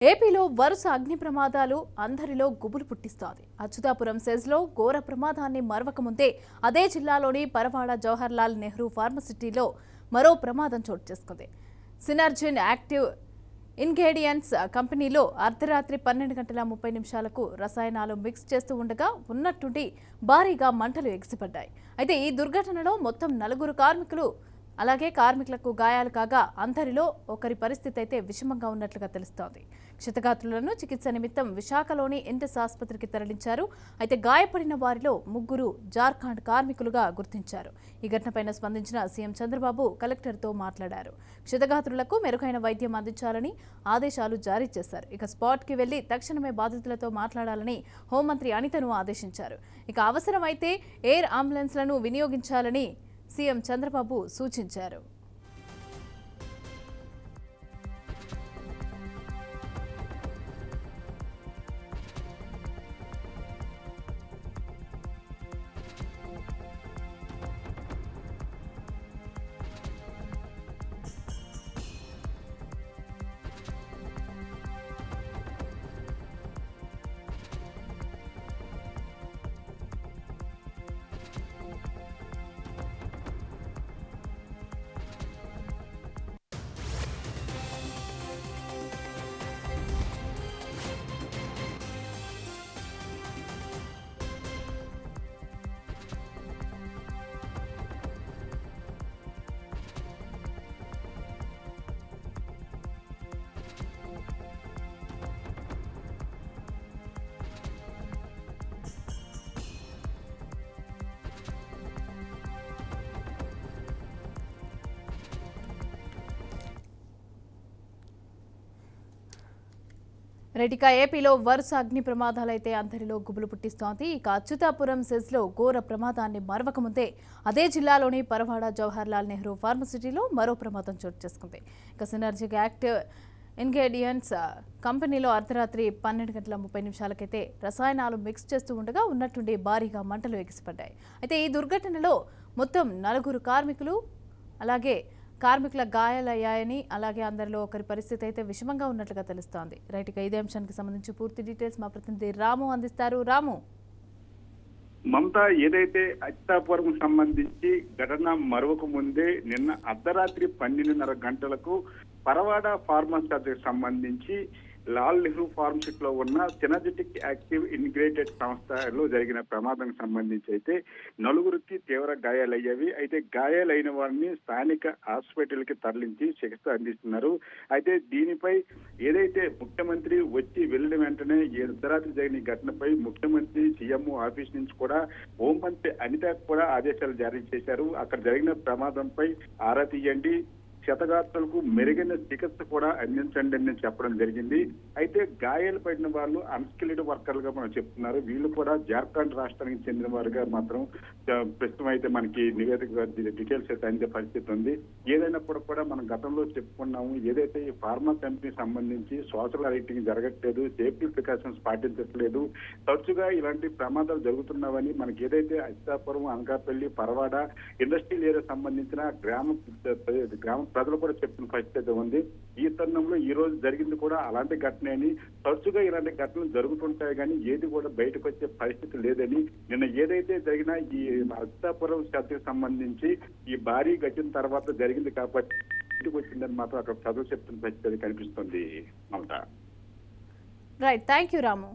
ఏపీలో వరుస అగ్ని ప్రమాదాలు అందరిలో గుబులు పుట్టిస్తోంది. అచ్యుతాపురం సెజ్లో ఘోర ప్రమాదాన్ని మరవకముందే అదే జిల్లాలోని పరవాడ జవహర్లాల్ నెహ్రూ ఫార్మసిటీలో మరో ప్రమాదం చోటు చేసుకుంది. సినర్జిన్ యాక్టివ్ ఇంగ్రీడియంట్స్ కంపెనీలో అర్ధరాత్రి 12:30 రసాయనాలు మిక్స్ చేస్తూ ఉండగా ఉన్నట్టుండి భారీగా మంటలు ఎగిసిపడ్డాయి. అయితే ఈ దుర్ఘటనలో మొత్తం 4 కార్మికులు అలాగే కార్మికులకు గాయాలు కాగా అందరిలో ఒకరి పరిస్థితి అయితే విషమంగా ఉన్నట్లుగా తెలుస్తోంది. క్షతగాత్రులను చికిత్స నిమిత్తం విశాఖలోని ఎంఎస్ ఆసుపత్రికి తరలించారు. అయితే గాయపడిన వారిలో 3 జార్ఖండ్ కార్మికులుగా గుర్తించారు. ఈ ఘటనపైన స్పందించిన సీఎం చంద్రబాబు కలెక్టర్తో మాట్లాడారు. క్షతగాత్రులకు మెరుగైన వైద్యం అందించాలని ఆదేశాలు జారీ చేశారు. ఇక స్పాట్కి వెళ్లి తక్షణమే బాధితులతో మాట్లాడాలని హోంమంత్రి అనితను ఆదేశించారు. ఇక అవసరమైతే ఎయిర్ అంబులెన్స్లను వినియోగించాలని సీఎం చంద్రబాబు సూచించారు. రెడ్డిక ఏపీలో వరుస అగ్ని ప్రమాదాలైతే అందరిలో గుబులు పుట్టిస్తోంది. ఇక అచ్యుతాపురం సెజ్లో ఘోర ప్రమాదాన్ని మరవకముందే అదే జిల్లాలోని పరవాడ జవహర్లాల్ నెహ్రూ ఫార్మసిటీలో మరో ప్రమాదం చోటు చేసుకుంది. ఇక సినర్జిక్ యాక్టివ్ ఇంగ్రీడియంట్స్ కంపెనీలో అర్ధరాత్రి 12:30 రసాయనాలు మిక్స్ చేస్తూ ఉండగా ఉన్నట్టుండి భారీగా మంటలు ఎగిసిపడ్డాయి. అయితే ఈ దుర్ఘటనలో మొత్తం 4 కార్మికులు అలాగే కార్మికుల గాయాలయ్యాయని అలాగే అందరిలో ఒకరి పరిస్థితి అయితే విషమంగా ఉన్నట్లుగా తెలుస్తోంది. రైట్, ఇక ఇదే అంశానికి సంబంధించి పూర్తి డీటెయిల్స్ మా ప్రతినిధి రాము అందిస్తారు. రాము, మమతా, ఏదైతే అచ్యుతాపురం సంబంధించి ఘటన మరొక ముందే నిన్న అర్ధరాత్రి 12:30 పరవాడ ఫార్మసిటీకి సంబంధించి లాల్ నెహ్రూ ఫార్మసిటీలో ఉన్న సినర్జిటిక్ యాక్టివ్ ఇంటిగ్రేటెడ్ సంస్థలో జరిగిన ప్రమాదం సంబంధించి అయితే 4కి తీవ్ర గాయాలయ్యేవి. అయితే గాయాలైన వారిని స్థానిక హాస్పిటల్కి తరలించి చికిత్స అందిస్తున్నారు. అయితే దీనిపై ఏదైతే ముఖ్యమంత్రి వచ్చి వెళ్ళిన వెంటనే అర్ధరాత్రి జరిగిన ఘటనపై ముఖ్యమంత్రి సీఎం ఆఫీస్ నుంచి కూడా హోంమంత్రి అనిత కూడా ఆదేశాలు జారీ చేశారు. అక్కడ జరిగిన ప్రమాదంపై ఆరా తీయండి, క్షతగాత్రులకు మెరుగైన చికిత్స కూడా అందించండి అని చెప్పడం జరిగింది. అయితే గాయాలు పడిన వాళ్ళు అన్స్కిల్డ్ వర్కర్లుగా మనం చెప్తున్నారు. వీళ్ళు కూడా జార్ఖండ్ రాష్ట్రానికి చెందిన వారుగా మాత్రం ప్రస్తుతం అయితే మనకి నివేదిక డీటెయిల్స్ అయితే అందే పరిస్థితి ఉంది. ఏదైనప్పుడు కూడా మనం గతంలో చెప్పుకున్నాము, ఏదైతే ఈ ఫార్మా కంపెనీ సంబంధించి సోషల్ రైటింగ్ జరగట్లేదు, సేఫ్టీ ప్రికాషన్స్ పాటించట్లేదు, తరచుగా ఇలాంటి ప్రమాదాలు జరుగుతున్నావని మనకి ఏదైతే అచ్యుతాపురం, అనకాపల్లి, పరవాడ ఇండస్ట్రియల్ ఏరియా సంబంధించిన గ్రామ ప్రజలు కూడా చెప్పిన పరిస్థితి ఉంది. ఈ తరుణంలో ఈ రోజు జరిగింది కూడా అలాంటి ఘటనే అని, తరచుగా ఇలాంటి ఘటనలు జరుగుతుంటాయి కానీ ఏది కూడా బయటకు వచ్చే పరిస్థితి లేదని, నిన్న ఏదైతే జరిగినా ఈ అచ్యుతాపురం శాఖకు సంబంధించి ఈ భారీ ఘటన తర్వాత జరిగింది కాబట్టి బయటకు వచ్చిందని మాత్రం అక్కడ ప్రజలు చెప్తున్న పరిస్థితి కనిపిస్తుంది. Mamata, right, thank you Ramu.